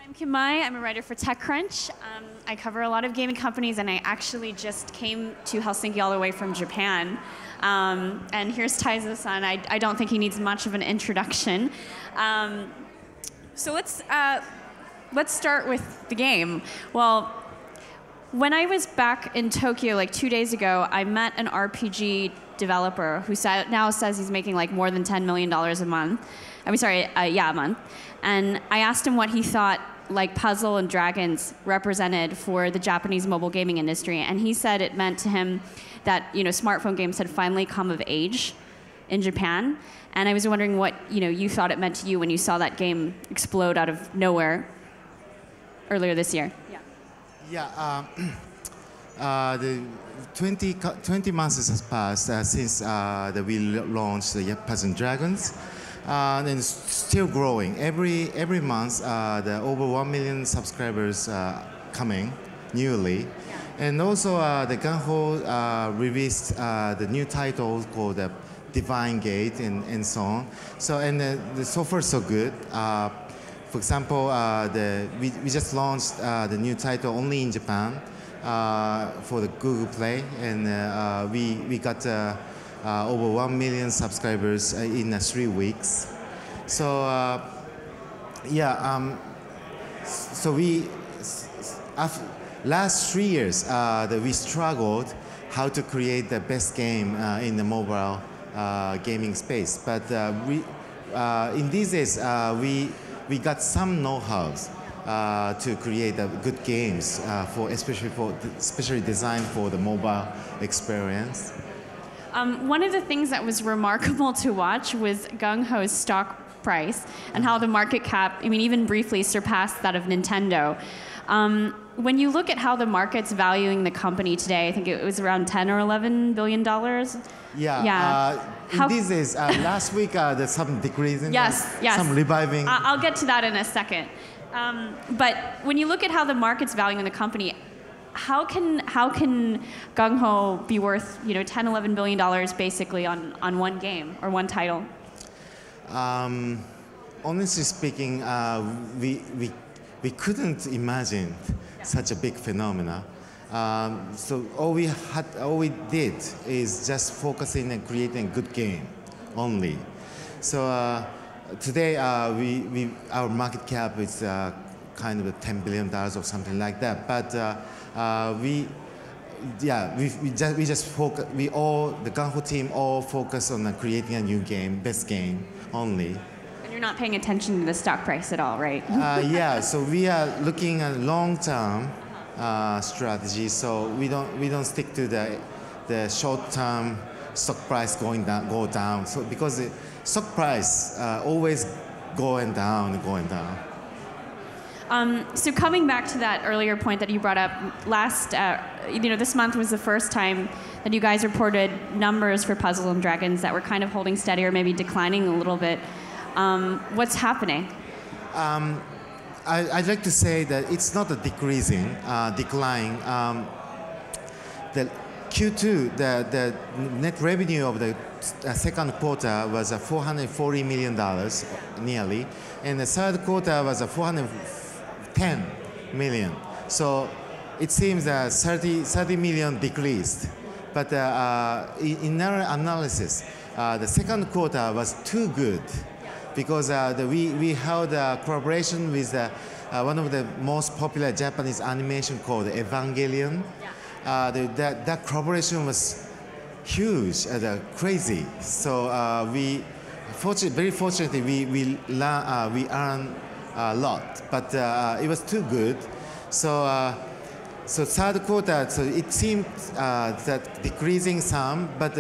I'm Kim Mai. I'm a writer for TechCrunch. I cover a lot of gaming companies, and I actually just came to Helsinki all the way from Japan. And here's Taizo-san. I don't think he needs much of an introduction. So let's start with the game. Well, when I was back in Tokyo like 2 days ago, I met an RPG developer who now says he's making like more than $10 million a month. I mean, sorry, a month. And I asked him what he thought like Puzzle and Dragons represented for the Japanese mobile gaming industry, and he said it meant to him that smartphone games had finally come of age in Japan. And I was wondering what you thought it meant to you when you saw that game explode out of nowhere earlier this year. Yeah. The 20 months has passed since we launched the Puzzles and Dragons. And it's still growing. Every month, the over 1 million subscribers coming newly. Yeah. And also, the GungHo released the new title called Divine Gate and so on. So, so far so good. For example, we just launched the new title only in Japan for the Google Play, and we got over 1 million subscribers in 3 weeks. So so last 3 years we struggled how to create the best game in the mobile gaming space. But in these days we got some know-hows to create good games especially designed for the mobile experience. One of the things that was remarkable to watch was GungHo's stock price and how the market cap, even briefly surpassed that of Nintendo. When you look at how the market's valuing the company today, I think it was around $10 or $11 billion. Yeah. In these days, last week there's some decreasing. Yes. Some reviving. I'll get to that in a second. But when you look at how the market's valuing the company, how can GungHo be worth $10, $11 billion basically on one game or one title? Honestly speaking, we couldn't imagine such a big phenomena. So all we did is just focusing and creating a good game only. So today our market cap is kind of $10 billion or something like that. But the GungHo team all focus on creating a new game, best game only. And you're not paying attention to the stock price at all, right? Yeah. So we are looking at long-term strategy. So we don't stick to the short-term stock price go down. So because the stock price always going down. So coming back to that earlier point that you brought up, this month was the first time that you guys reported numbers for Puzzles and Dragons that were kind of holding steady or maybe declining a little bit. What's happening? I'd like to say that it's not a decline. The Q2, the net revenue of the second quarter was $440 million nearly, and the third quarter was $410 million. So it seems that 30 million decreased. But in our analysis, the second quarter was too good because we held a collaboration with one of the most popular Japanese animation called Evangelion. That collaboration was huge, crazy. So very fortunately, we earned a lot, but it was too good. So third quarter, so it seemed that decreasing some, but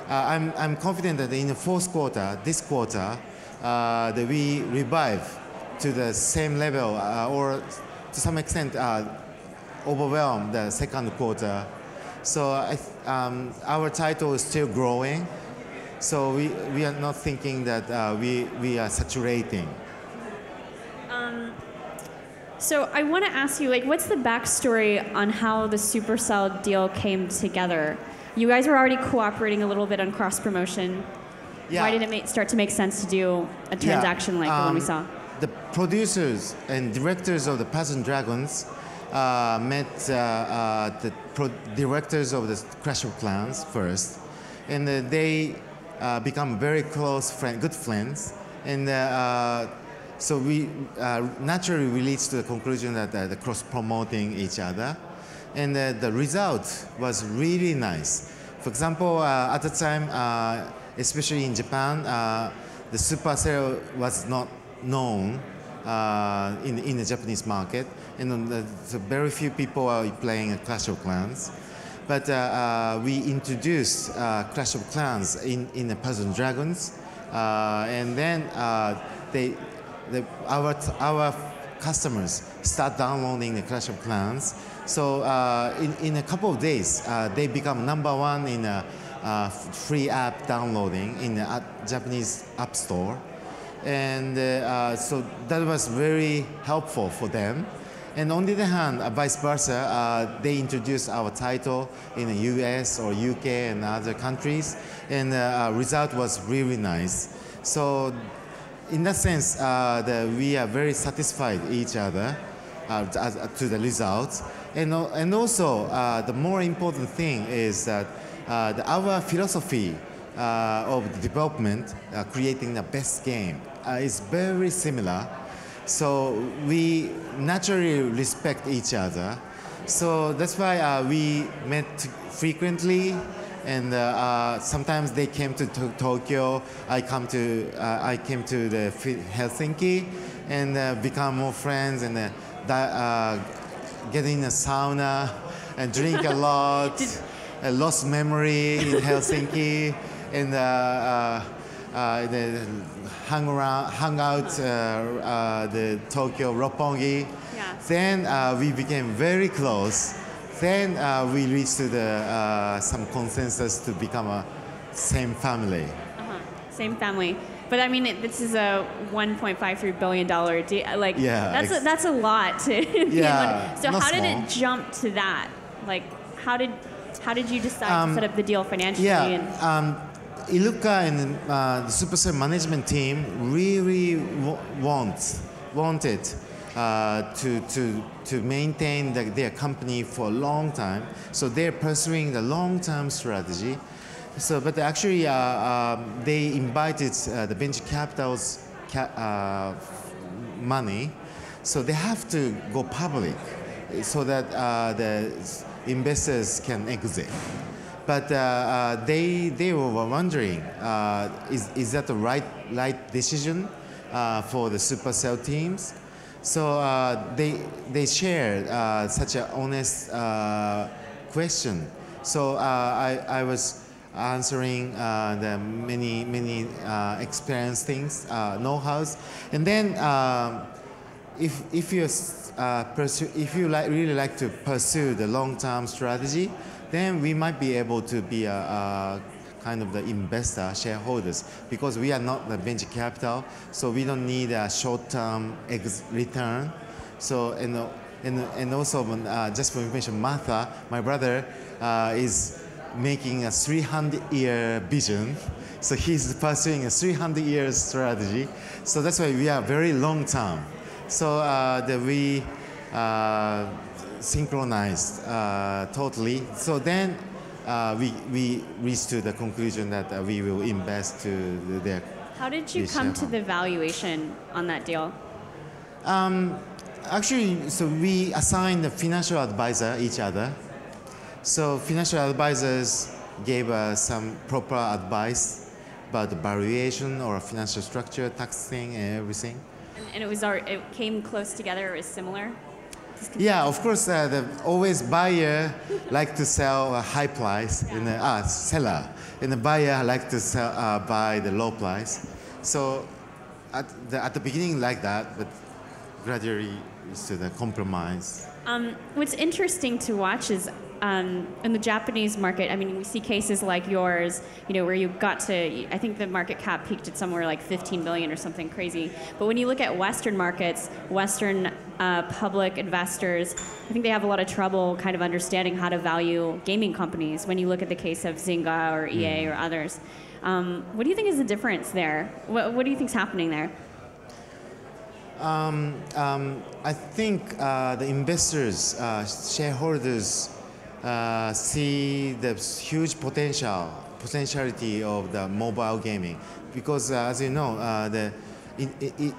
I'm confident that in the fourth quarter, this quarter, that we revive to the same level or to some extent overwhelm the second quarter. So our title is still growing. So we are not thinking that we are saturating. So I want to ask you, what's the backstory on how the Supercell deal came together? You guys were already cooperating a little bit on cross promotion. Yeah. Why did it start to make sense to do a transaction like the one we saw? the producers and directors of the Puzzle Dragons met the directors of the Clash of Clans first, and they become very close good friends, and so we naturally reached to the conclusion that the cross-promoting each other, and the result was really nice. For example, at the time, especially in Japan, the Supercell was not known in the Japanese market, and so very few people are playing Clash of Clans. But we introduced Clash of Clans in the Puzzle Dragons, and then our customers start downloading the Clash of Clans. So in a couple of days, they become #1 in free app downloading in the Japanese App Store. And so that was very helpful for them. And on the other hand, vice versa, they introduced our title in the US or UK and other countries, and the result was really nice. So in that sense, we are very satisfied each other to the results. And also, the more important thing is that our philosophy of the development, creating the best game, is very similar. So we naturally respect each other. So that's why we met frequently, and sometimes they came to Tokyo. I came to the Helsinki, and become more friends, and get in a sauna and drink a lot. Lost memory in Helsinki, and hung out the Tokyo Roppongi. Yeah. Then we became very close. Then we reached to some consensus to become a same family. Same family. But I mean, this is a $1.53 billion deal. Like, yeah, that's a lot to. Yeah. So how did small. it jump to that? Like, how did you decide to set up the deal financially? Yeah. Iluka and the Supercell management team really wanted to maintain their company for a long time. So they're pursuing the long-term strategy. So, but actually, they invited the venture capital's money. So they have to go public so that the investors can exit. But they were wondering, is that the right decision for the Supercell teams? So they shared such an honest question. So I was answering the many experience things, know-hows, and then if you really like to pursue the long-term strategy, then we might be able to be a kind of the investor, shareholders, because we are not the venture capital, so we don't need a short-term return. So and also just for information, Martha, my brother, is making a 300-year vision. So he's pursuing a 300-year strategy. So that's why we are very long-term. So we synchronized totally. So then we reached to the conclusion that we will invest to their. How did you come to the valuation on that deal? Actually, so we assigned a financial advisor each other. So financial advisors gave us some proper advice about the valuation or financial structure, taxing, and everything. And it came close together. It was similar. Yeah, of course. Always buyer like to sell a high price, and seller, and the buyer like to sell, buy the low price. So at the beginning like that, but gradually it's to the compromise. What's interesting to watch is in the Japanese market, I mean, we see cases like yours, where you got to, I think the market cap peaked at somewhere like 15 billion or something crazy. But when you look at Western markets, Western public investors, I think they have a lot of trouble kind of understanding how to value gaming companies when you look at the case of Zynga or EA or others. What do you think is the difference there? What do you think is happening there? I think the investors, shareholders see the huge potentiality of the mobile gaming because, as you know,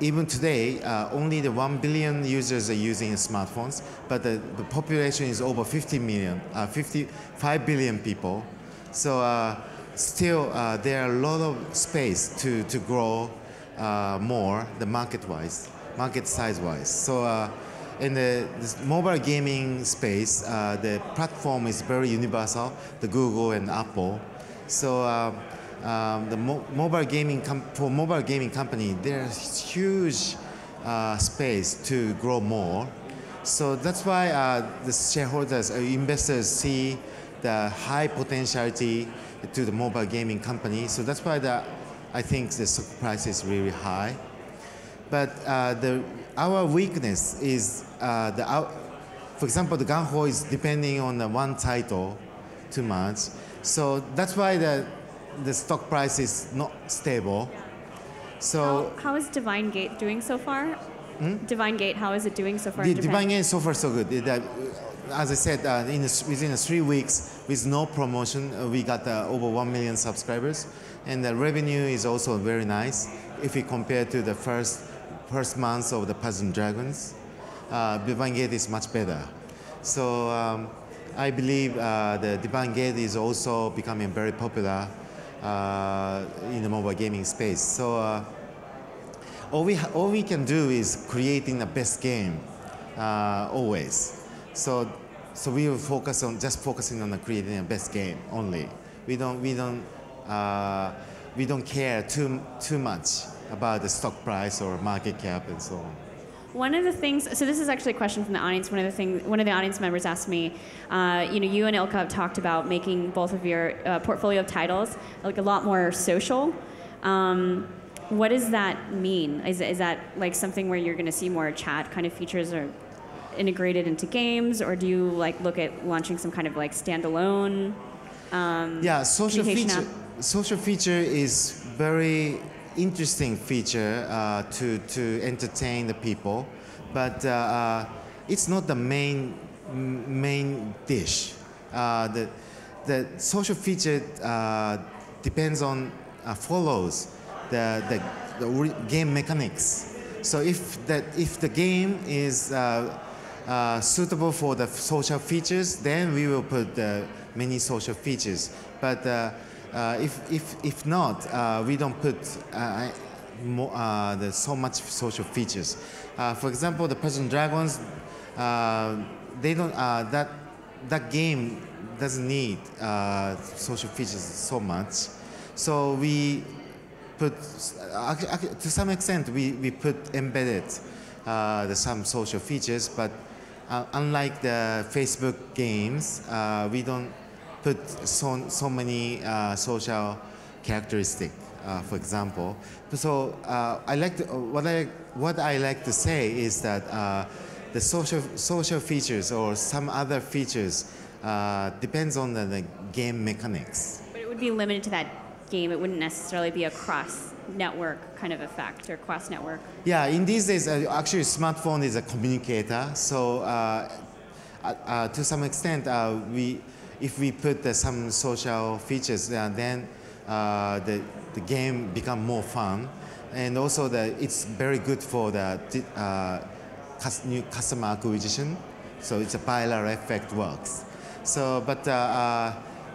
even today, only the 1 billion users are using smartphones, but the population is over 55 billion people. So still, there are a lot of space to grow more, the market size-wise. So in this mobile gaming space, the platform is very universal, the Google and Apple. So the mobile gaming company, there's huge space to grow more. So that's why the shareholders, investors see the high potentiality to the mobile gaming company. So that's why I think the stock price is really high. But our weakness is, for example, the GungHo is depending on the one title too much. So that's why the stock price is not stable. So how is Divine Gate doing so far? Divine Gate, how is it doing so far in Japan? Divine Gate so far so good. As I said, within 3 weeks, with no promotion, we got over 1 million subscribers. And the revenue is also very nice if we compare to the first months of the Puzzle Dragons. Divine Gate is much better. So I believe the Divine Gate is also becoming very popular in the mobile gaming space. So all we can do is creating the best game always. So we will focusing on creating the best game only. We don't care too much about the stock price or market cap and so on. One of the things, so this is actually a question from the audience. One of the audience members asked me, you and Ilka have talked about making both of your portfolio of titles like a lot more social. What does that mean? Is that like something where you're going to see more chat kind of features or integrated into games, or do you like look at launching some kind of like standalone? Social feature is very interesting feature to entertain the people, but it's not the main dish. The social feature depends on follows the game mechanics. So if the game is suitable for the social features, then we will put many social features. But if not, we don't put so much social features. For example, the Puzzle Dragons, they don't. That game doesn't need social features so much. So we put, to some extent, we put embedded some social features, but unlike the Facebook games, we don't put so many social characteristics, for example. So what I like to say is that the social features or some other features depends on the game mechanics. But it would be limited to that game. It wouldn't necessarily be a cross-network kind of effect or cross-network. Yeah, in these days, actually, smartphone is a communicator. So to some extent, if we put some social features, then the game become more fun, and also it's very good for the new customer acquisition. So it's a viral effect works. So,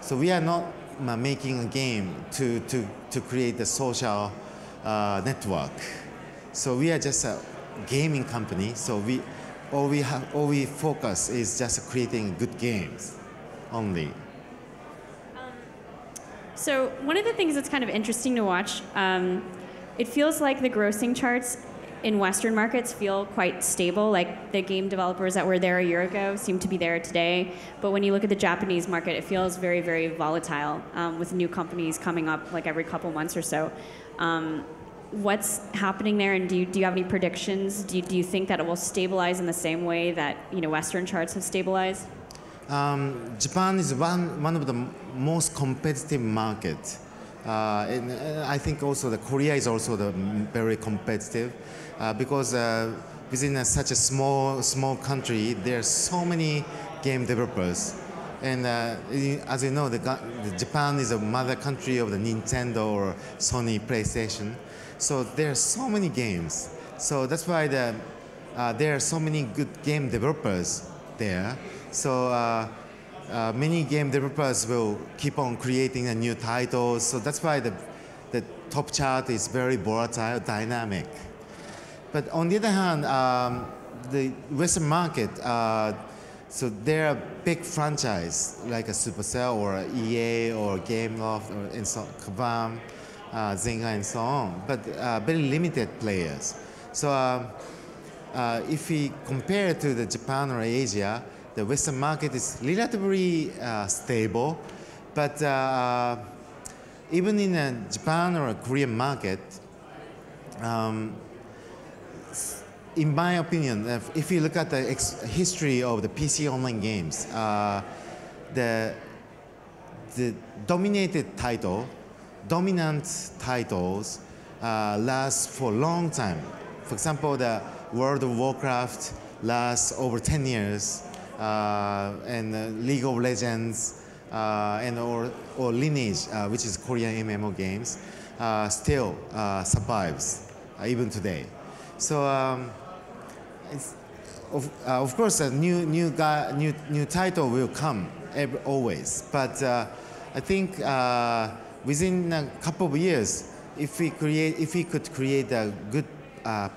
so we are not making a game to create the social network. So we are just a gaming company. So all we focus is just creating good games only. So one of the things that's kind of interesting to watch, it feels like the grossing charts in Western markets feel quite stable. Like the game developers that were there a year ago seem to be there today. But when you look at the Japanese market, it feels very, very volatile with new companies coming up like every couple months or so. What's happening there, and do you have any predictions? Do you think that it will stabilize in the same way that Western charts have stabilized? Japan is one of the most competitive markets And I think also the Korea is also very competitive because within such a small country, there are so many game developers. And as you know, Japan is a mother country of the Nintendo or Sony PlayStation. So there are so many games. So that's why there are so many good game developers there. So many game developers will keep on creating a new titles. So that's why the top chart is very volatile, dynamic. But on the other hand, the Western market, so there are big franchise like a Supercell or a EA or GameLoft or and so Kabam, Zynga and so on, but very limited players. So if we compare to the Japan or Asia, the Western market is relatively stable, but even in a Japan or a Korean market, in my opinion, if you look at the history of the PC online games, the dominant titles last for a long time. For example, the World of Warcraft lasts over 10 years, and League of Legends and or Lineage, which is Korean MMO games, still survives even today. So of course a new title will come always, but I think within a couple of years, if we could create a good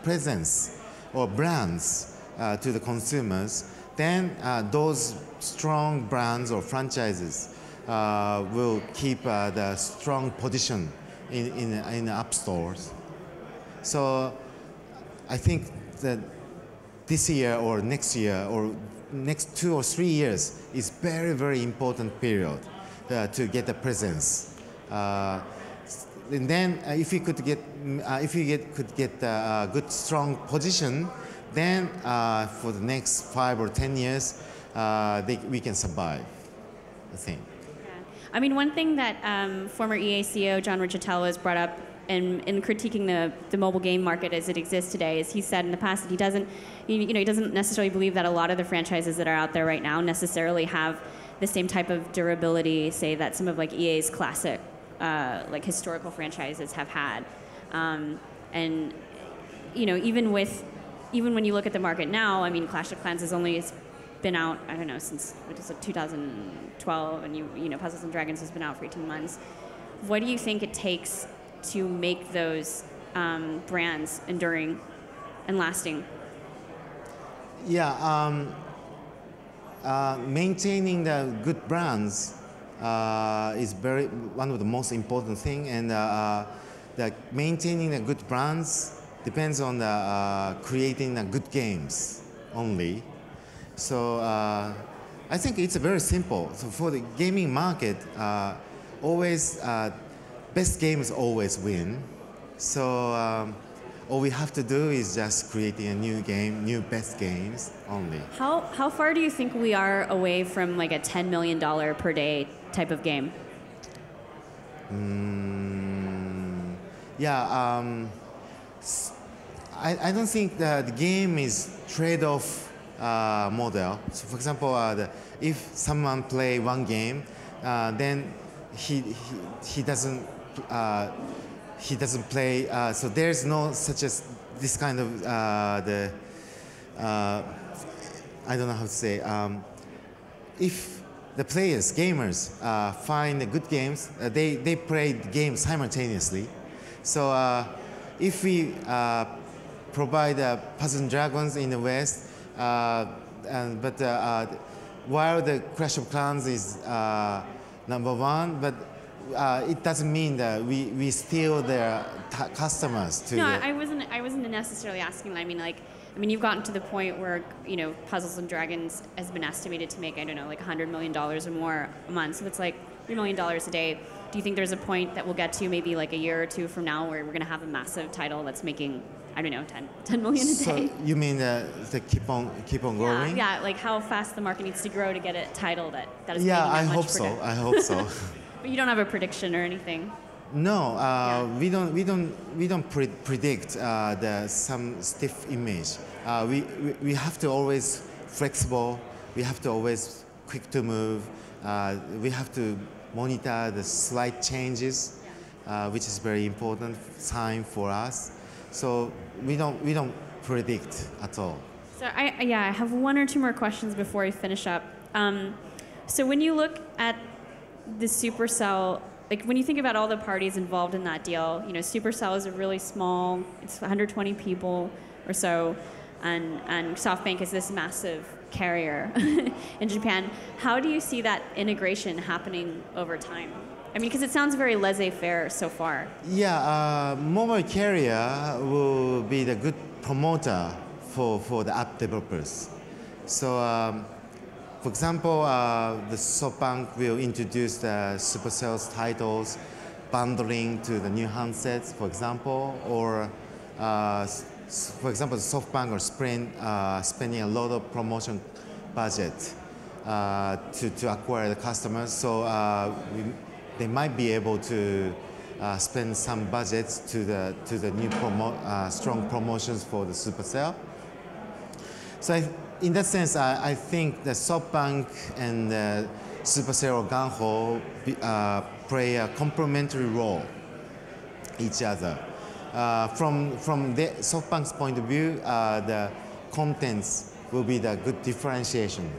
presence or brands to the consumers, then those strong brands or franchises will keep the strong position in the app stores. So I think that this year or next year or next 2 or 3 years is very, very important period to get a presence. And then if you could get a good strong position, then for the next 5 or 10 years, we can survive, I think. Yeah. I mean, one thing that former EA CEO John Riccitiello has brought up in critiquing the mobile game market as it exists today is he said in the past that he doesn't necessarily believe that a lot of the franchises that are out there right now necessarily have the same type of durability, say, that some of like EA's classic like historical franchises have had. And even when you look at the market now, I mean, Clash of Clans has only been out, I don't know, since 2012, and Puzzles and Dragons has been out for 18 months. What do you think it takes to make those brands enduring and lasting? Yeah, maintaining the good brands is one of the most important thing, and maintaining the good brands depends on creating the good games only. So I think it's very simple. So for the gaming market, always best games always win. So all we have to do is just creating a new game, new best games only. How far do you think we are away from like a $10 million per day type of game? Yeah, I don't think the game is trade-off model. So for example, if someone play one game, then he doesn't play. So there's no such as this kind of I don't know how to say. If the players, gamers, find the good games, they play the game simultaneously. So if we provide Puzzles and Dragons in the West, but while the Clash of Clans is #1, but it doesn't mean that we steal their customers to. No, I wasn't necessarily asking that. I mean, you've gotten to the point where Puzzles and Dragons has been estimated to make, I don't know, like $100 million or more a month. So it's like $3 million a day. Do you think there's a point that we'll get to maybe like a year or two from now where we're going to have a massive title that's making, I don't know, 10 million a day? So you mean the keep on growing? Yeah, like how fast the market needs to grow to get a title that is yeah, making that I much hope so. I hope so. But you don't have a prediction or anything? No, Yeah. we don't predict some stiff image. We have to always flexible. We have to always quick to move. We have to monitor the slight changes, which is very important sign for us. So we don't predict at all. So I have one or two more questions before we finish up. So when you look at the Supercell, like when you think about all the parties involved in that deal, you know, Supercell is a really small, it's 120 people or so, and Softbank is this massive carrier in Japan. How do you see that integration happening over time? I mean, because it sounds very laissez-faire so far. Yeah, mobile carrier will be the good promoter for the app developers. So, for example, the SoftBank will introduce the Supercell's titles, bundling to the new handsets, for example, or for example, SoftBank or Sprint spending a lot of promotion budget to acquire the customers. So they might be able to spend some budgets to the new strong promotions for the Supercell. So in that sense, I think the SoftBank and Supercell or GungHo play a complementary role each other. From the SoftBank's point of view, the contents will be the good differentiator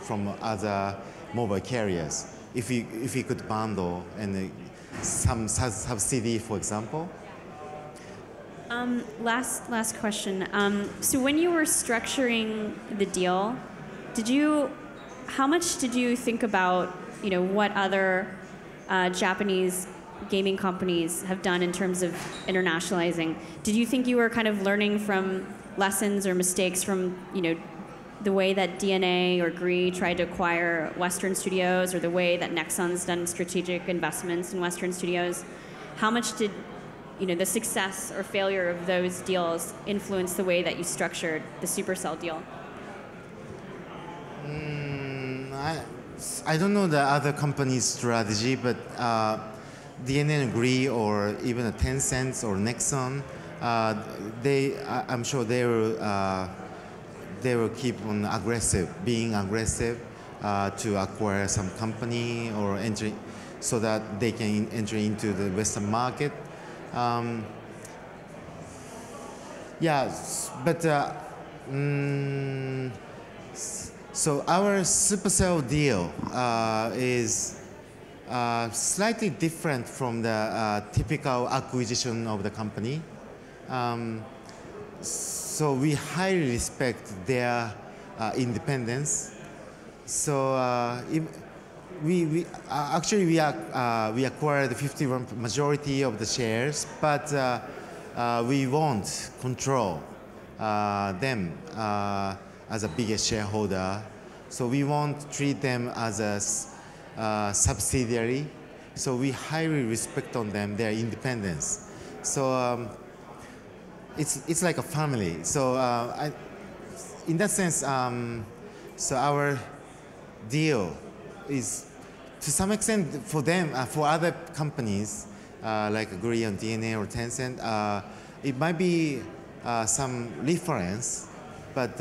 from other mobile carriers. If you could bundle and some subsidy, for example. Last question. So when you were structuring the deal, how much did you think about, you know, what other Japanese gaming companies have done in terms of internationalizing? Did you think you were kind of learning from lessons or mistakes from, you know, the way that DNA or GREE tried to acquire Western studios, or the way that Nexon's done strategic investments in Western studios? How much did, you know, the success or failure of those deals influence the way that you structured the Supercell deal? I don't know the other company's strategy, but DNA and GREE or even a Tencent or Nexon, I'm sure they will keep on being aggressive to acquire some company or entry, so that they can enter into the Western market. Yeah, but so our Supercell deal is slightly different from the typical acquisition of the company. So we highly respect their independence. So we acquired the 51% majority of the shares, but we won't control them as a biggest shareholder. So we won't treat them as a subsidiary. So we highly respect on them, their independence. So it's like a family. So in that sense, so our deal is to some extent for them, for other companies like GREE and DNA or Tencent, it might be some reference, but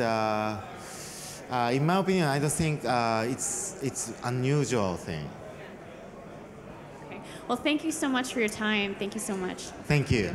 in my opinion, I don't think it's unusual thing. Okay. Well, thank you so much for your time. Thank you so much. Thank you.